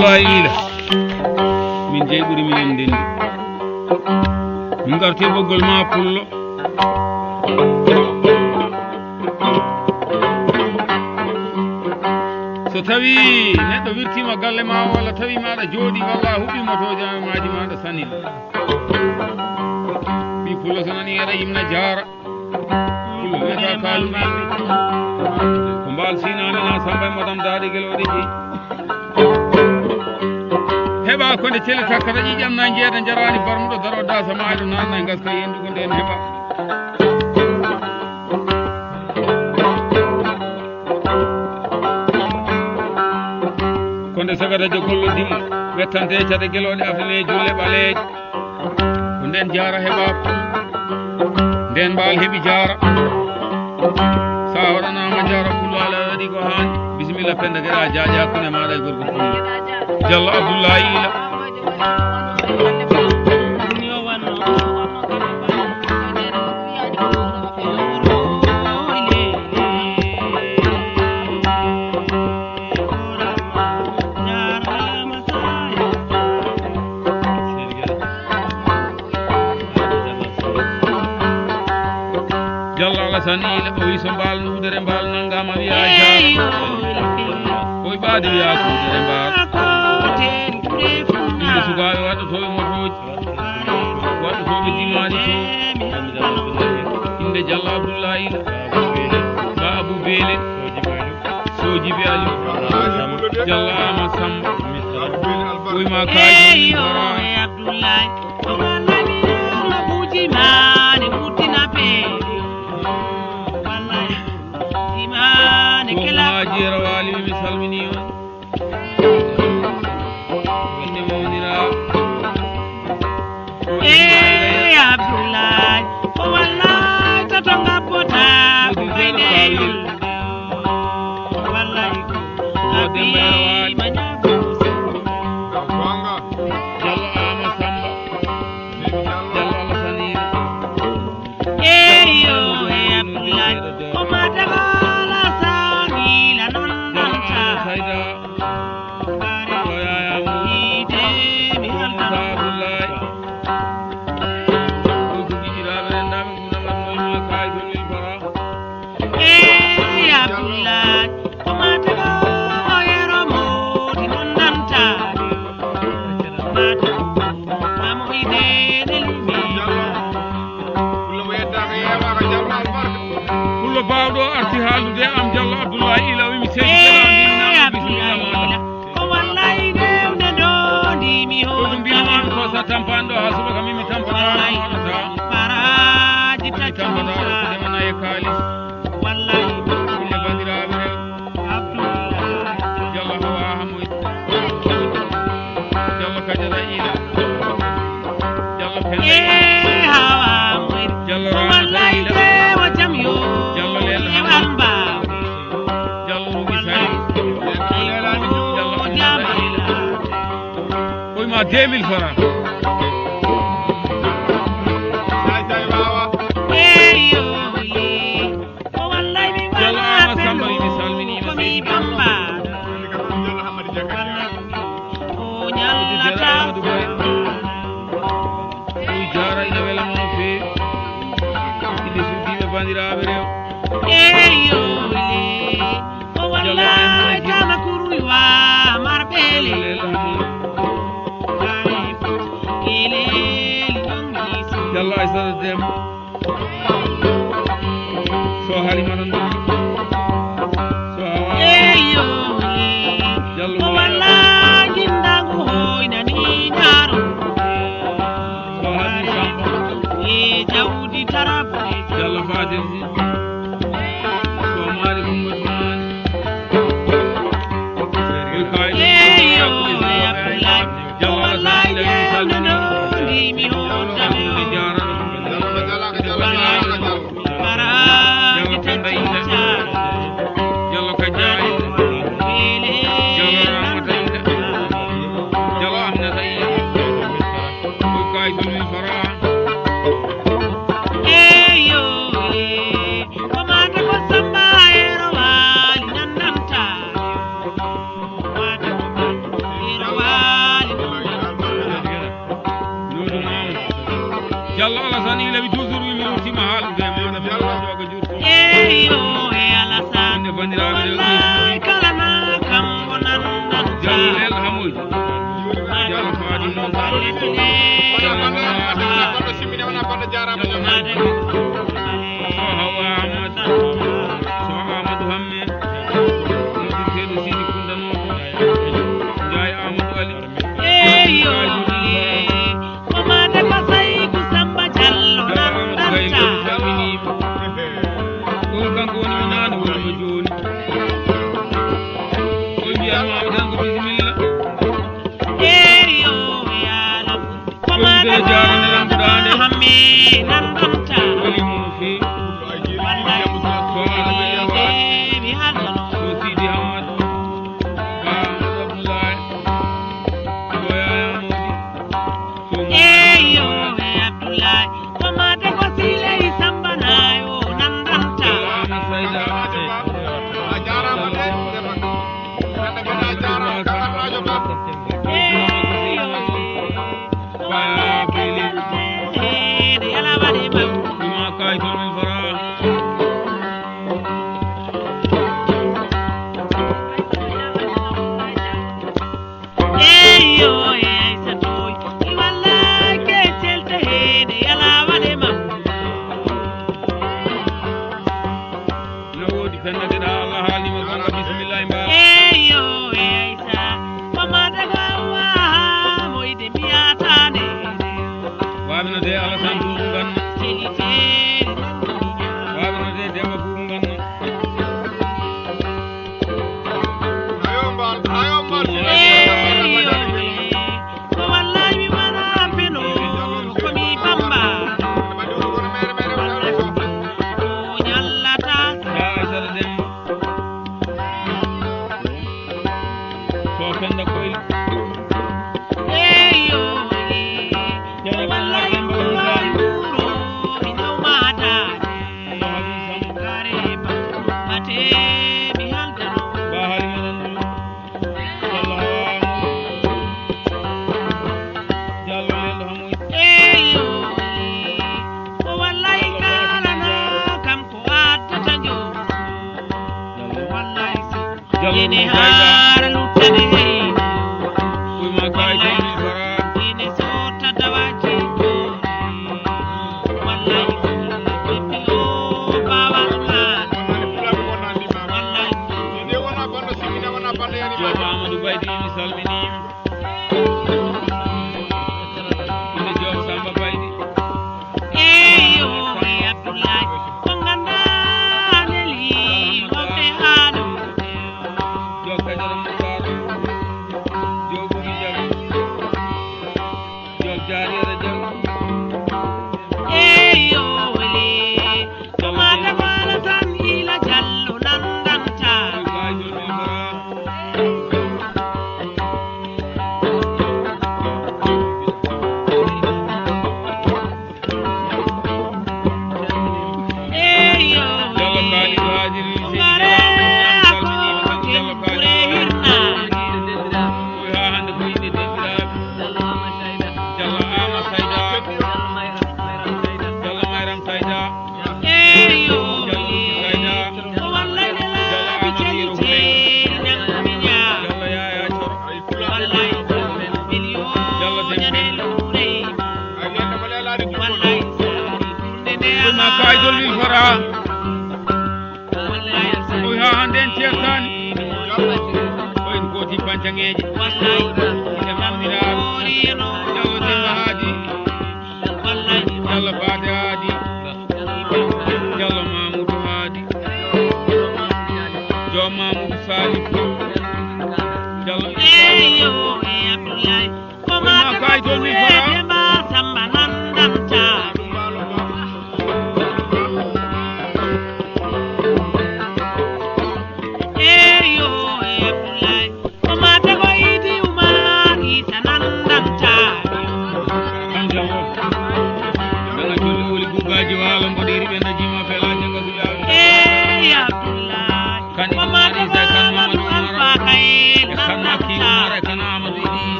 Abdoulaye Ila min jeyi ɓuri minen ndendi min garti ɓoggol ma pullo so tawi neɗɗo wirtima galle ma walla tawi maɗa jooɗi walla huɓɓi motoji maji maɗa sanil ɓi pullo so nani aɗa yimna jara pullo wiyata kalumi ko mbal sinani na samba e madame daɗigel waɗi jeyi heɓa konde cele takkata ƴiƴam na jeeɗa jarani barmuɗo daro dasa maɗo nanna e gaska yendugo nden heɓa konde sagatajo gollodimo wettante cade gueloɗe afane julle ɓaleje ko nden jara heɓa nden mbal heeɓi jara sa waɗanama jara pullo ala waɗi ko hani bisimilla penda gueɗa jaaƴa kune maɗa e gorgo pullo Diallo Abdoulaye Ila Diallo Alassane Ila o wi so mbal nudere mbal nangama wiya jara oy ɓaade wiya kudere mbal inde sukaɓe waɗɗotoɓe motoji waɗɗotoɓe dimaji to inde Diallo Abdoulaye Ila ba Abou Bele Sojibe Aliou Diallo Ama Samba oyma kayi jeera wali mi salmini on inde mawnira Abdoulaye o wallahi toto ngabbota koyneyol wallahi abi mañago Diallo Ama Samba Diallo Alassane Ila eyo Abdoulaye o matago pullo bawɗo arti haaldude am Diallo Abdoulaye Ila wimi seydinaa bisimilla o wallahi gewde ɗo ndimi ko mbiyami ko sa tampani ɗo ha subaka mimi tampata moɗota paraji tampata demana e kalis wallahi ille bandiraɓe rew Abdoulaye Diallo Hawa Hamoyde Diallo Kadiata Ila Diallo Penda Hawa Hamoyde Diallo Ramata Ila Diallo Lel Hamba Diallo Rugi Sari Diallo Anna Ila oyma 2000 francs Diallo Ama Samba mi salminima seydi Amadou Boye oy jara ina welama no fewi inde suudiɓe bandiraɓe rew o wallahi tama kurwi wa marbele Diallo Aissata Deme so halimata ɗum so awa Diallo o wallahi jindagu hoynani ñaro so haɗi Samba e jawdi tarabde Diallo Fadir Sy so mari Mamadou Mane Diallo Alassane Ila mi salmini ndimi hontami Diallo Penda Ila Diallo Kadia Ila Diallo Ramata Ila Diallo Aminata Ila oy kay tolni fara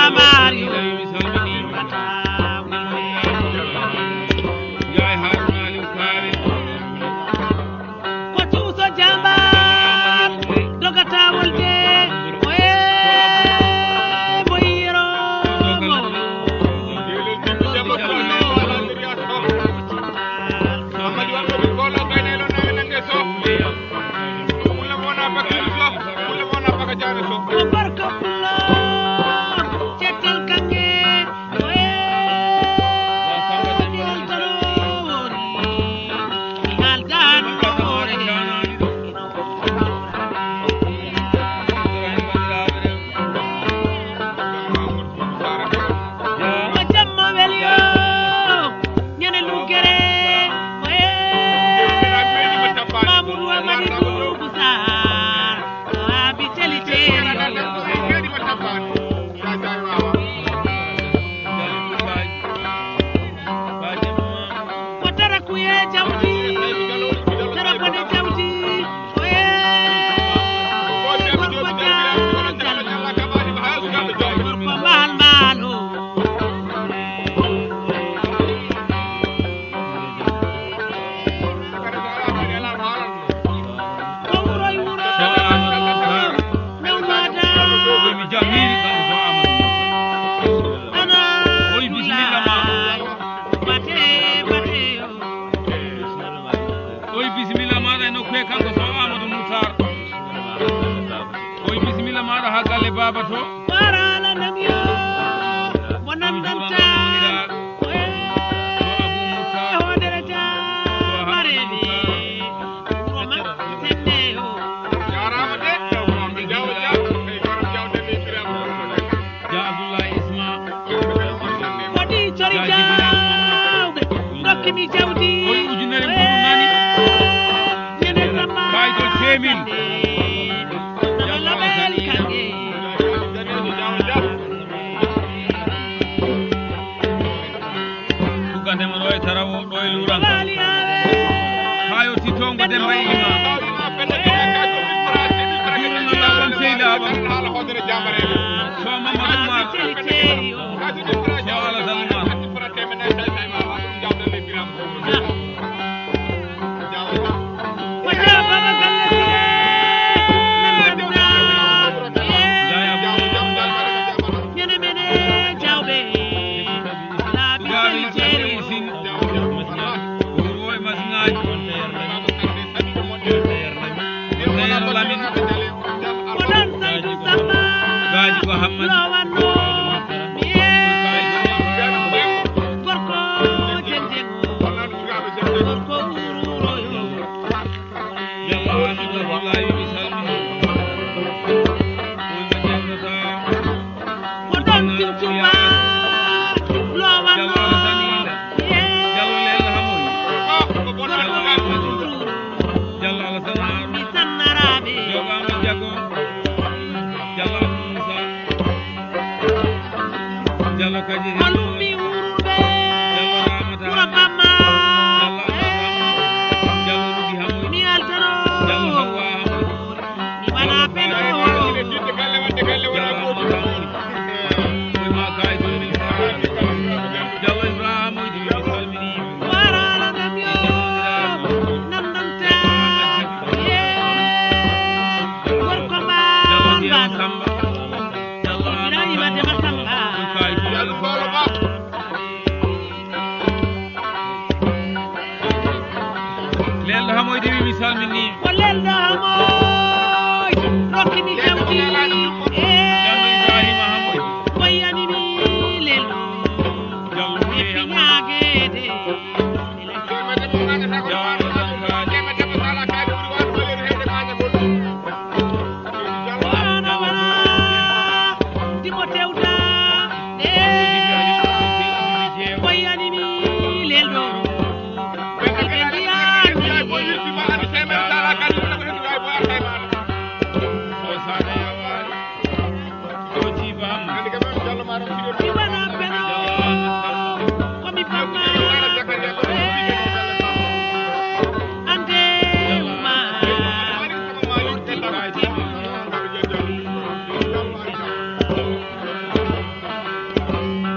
Mario. ko mbal mbal o ko wuro wuro new mata mi jamiri kan so Amadou ana Oy, bismillah ma. bate bate oy bisimilla maɗa no kwe kanko so Amadou Moutar oy bisimilla maɗa ha galle baba to warala nam yo bonandanta hodereta marede wuro ma senne o ja Abdoulaye Isma waɗi cori jawɓe dokkimi jawdi oy ujunere mum nani ñene sama Baydol 2000 nama label kange tugandema ɗo e tarawo ɗo e luran wali awe ha yotti tongo demba e ima juuranoɗa on seydaɓam so Mamadou Mar celi celi o so Alassane Mar wata baba galle Yaya ñene mene jawɓe laabi tugaɓe celi celi ɓe o sin wuro e masiŋaji teyano lamin oɗon saytu samba gaji ko hammadi lowanno miye gorko jenjengo gorko wururoyo Yalla Amadou Abdoulaye mi salmini oymo ƴewnata oɗon timtuma lowanno miye Diallo lella hamoy gorko wururo Diallo Alassane Mar mi sannaraɓe jogama jago Diallo Abdou Moussa Diallo kadi olummi wururɓe Diallo Ramata wuro bamma Diallo Abdou Diallo Rugi hamoy mi altano Diallo Hawa hamoy mi wona peno Diallo Amadou hamoy oy ma kay 2000 Diallo Ibrahima hamoy mi salmini warala nam yo nandanta ye gorko Diallo mbal Diyam mbal Samba Diallo ina yimade ma samba oy kay lello hamoyde wi mi salmini ko lelɗo hamoy rokkimi jawdi Diallo Ibrahima hamoy wayanimi lelɗo Diallo ɓe Bey hamoy piñagede Diallo Sankaraji wana wana dimo tewda wayanimi lelɗo ɓe ndiyani o sada yawari o jiba hamoy mi wana peno komi pamma ante uma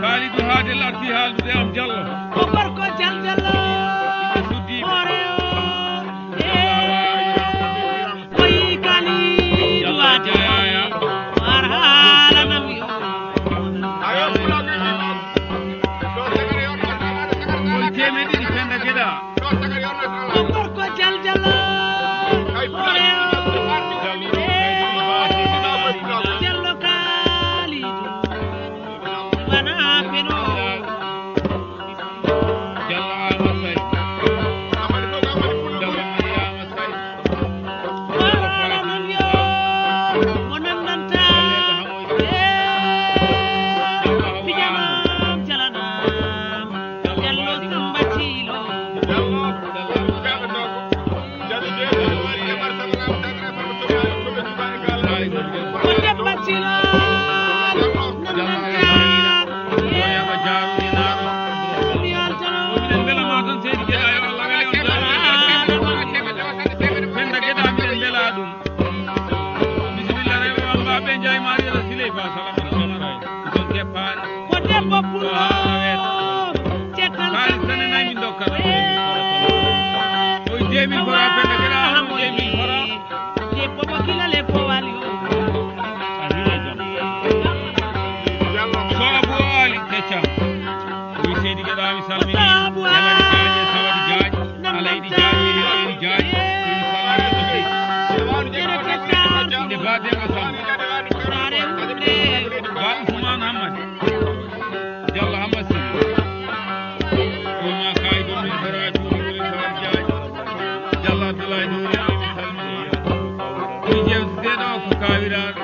Kalidou Hadel arti haaldude am Diallo ko gorko jaljallo ɓe suddiɓe hoore o koyi Kalidou Diallo Yaya war haalanam yo on temeɗiɗi penda gueɗa ko gorko jaljallo hoore o jallo Kalidou mi wana peno Diallo Amadou paani ko debbo pullo cetal haalis tan en aymin dokkata oy 2000 fora penda keɗa 2000 fora debbo mo kilale ko wali o so abu ali teccam oy seydi geɗa mi salmini yalani jaaje sawadi jaaje alaydi jaaje heɗoydi jaaje inde badema sam ba ousmane hammad diallo hammad si oma kay ɗo min fora cuuɗi woni sawadi jaaje diallo abdoulaye nouri mi salmini ɗum jewteteɗo ko kawiraɗo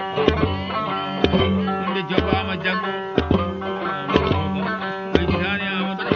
inde joɓama jaggo ɓeyditani amadou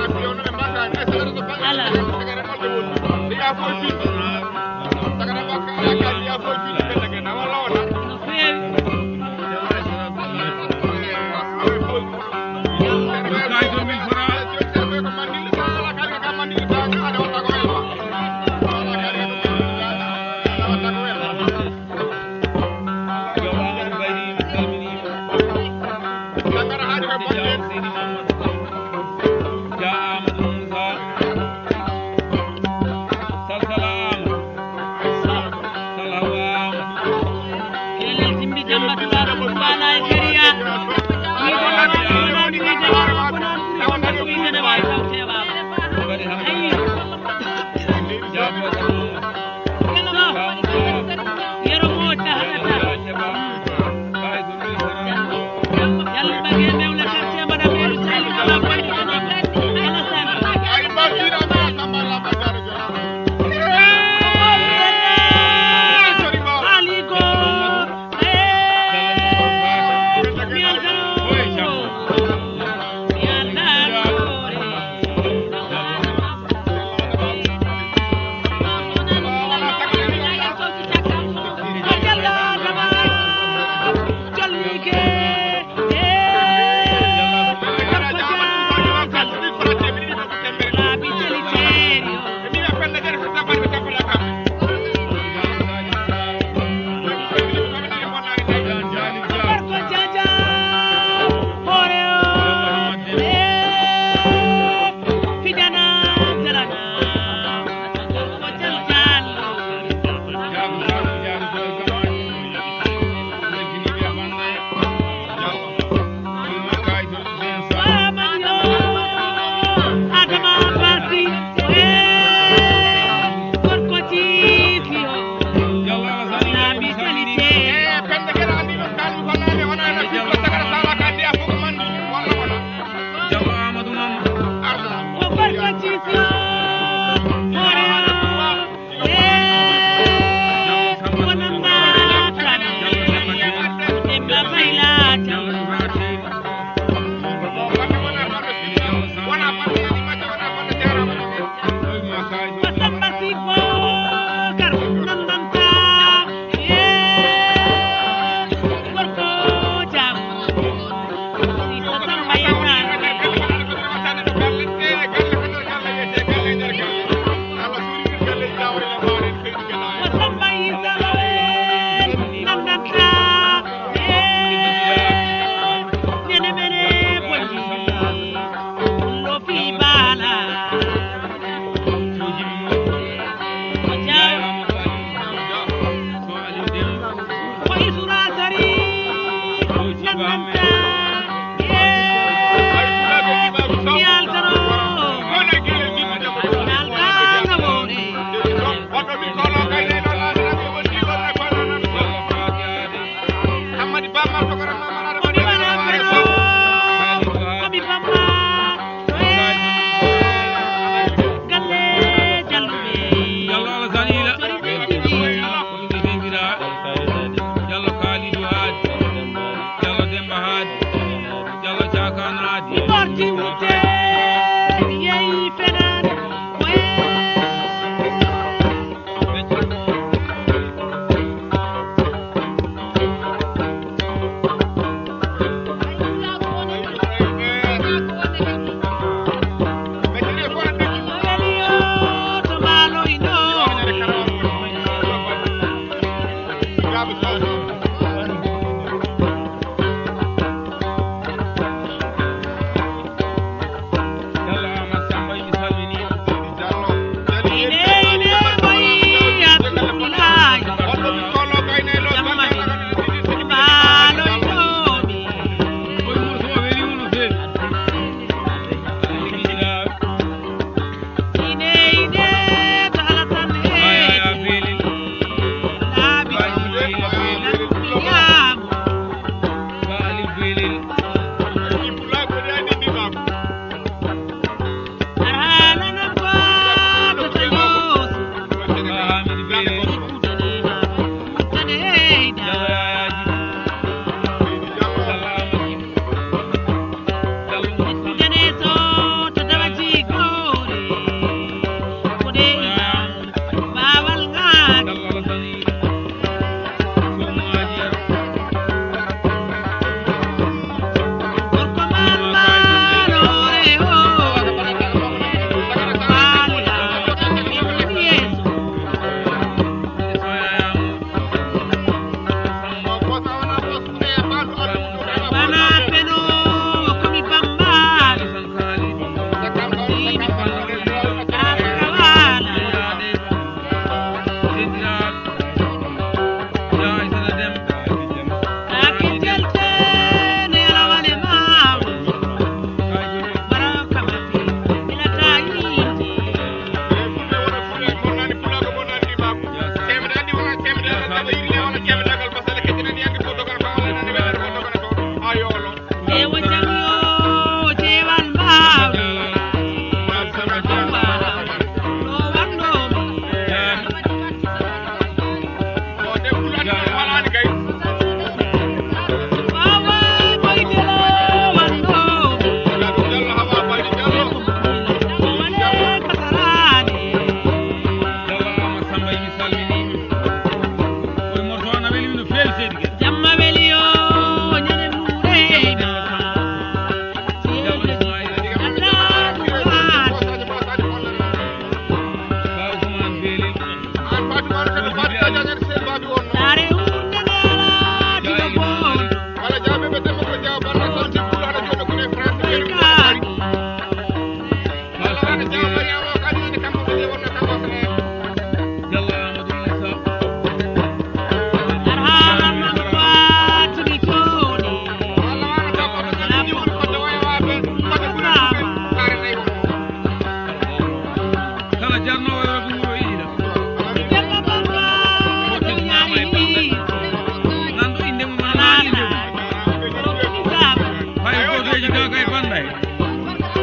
ñagay banday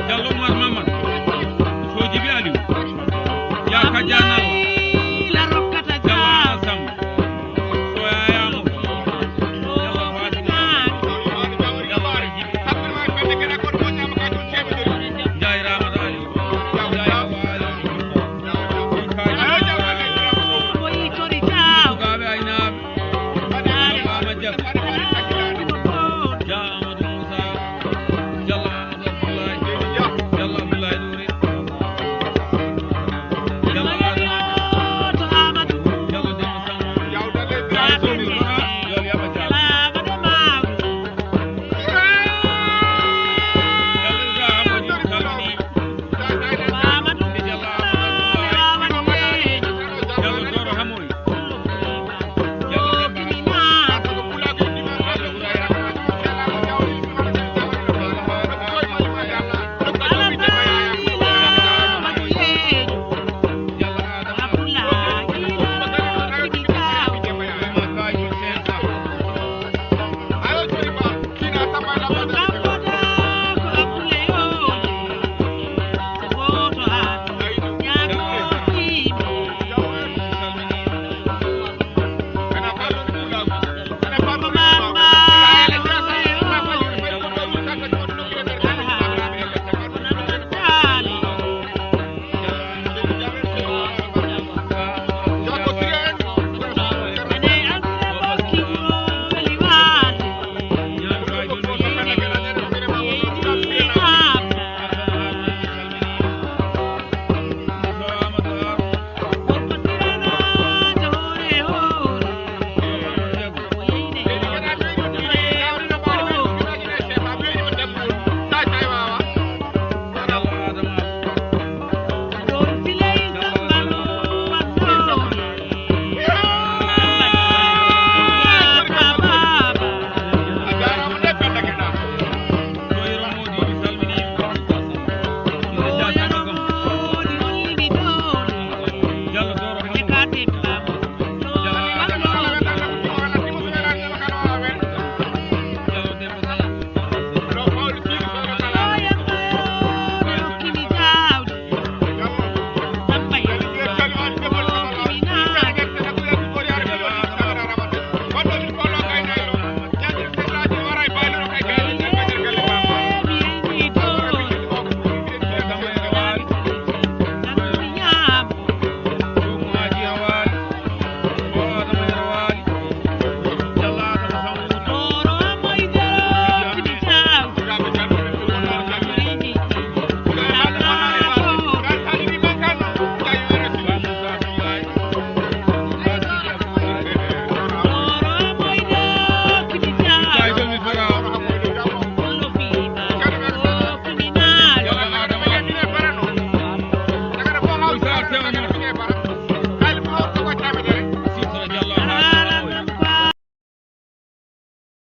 Jallo Umar Mamad soji bi Aliou yaka janal la rokkata Jallo Sam soyayamu Jallo Fatima